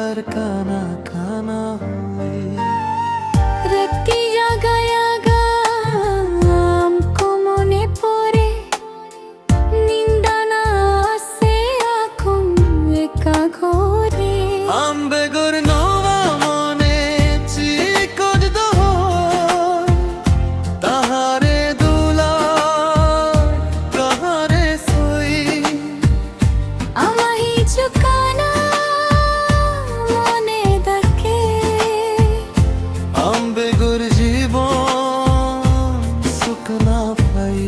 আর কানা কানা হই রাতি জাগা জাগা আমকো মনে পড়ে নিন্দা না আসে এখন একা ঘরে আম্বে গুর নোবা মনে চিকট দোহর তাহারে দুলা তাহারে সই আমাহি চুকানা মনে ডাকে আম্বে গুর জীবন সুখ না পাই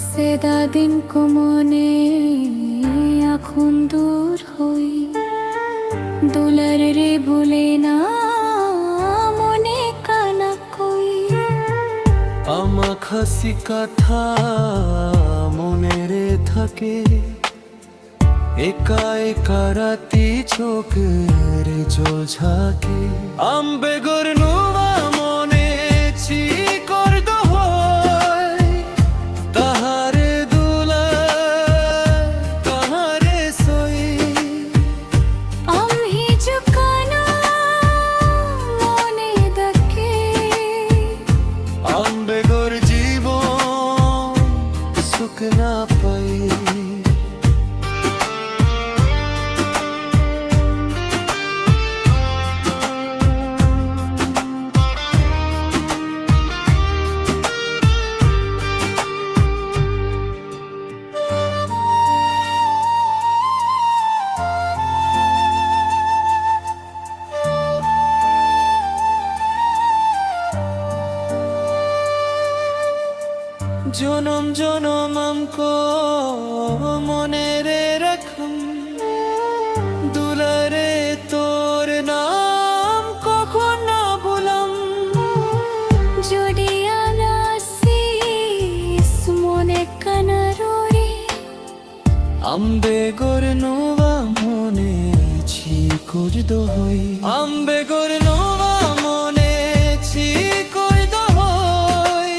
সেদা দিন কো মনে এখন দূর হই দুলার রে ভুলে না মনে কানা কই আমা খাসি কথা মনে রে থাকে একা একা রাতি চোখের জল ঝাঁকে আম্বে গুর নোবা মনে চিকর দোহর তাহারে দুলা তাহারে সই আমহি চুকানা মনে ডাকে আম্বে গুর জীবন সুখ না পাই জনম জনম আমকো মনে রে রাখম দুলারে তোর নাম কখন না ভুলাম যদি আনাসিস মনে কানা রোরে আম্বে গোর নোবা মনে চিকর দোহই আম্বে গোর নোবা মনে চিকর দোহই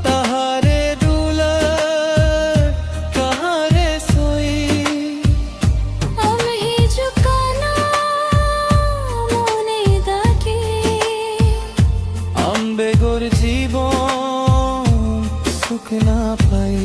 তাহারে দুলা তাহারে সই আমহি চুকানা মনে ডাকে আম্বে গোর জীবন সুখ না পাই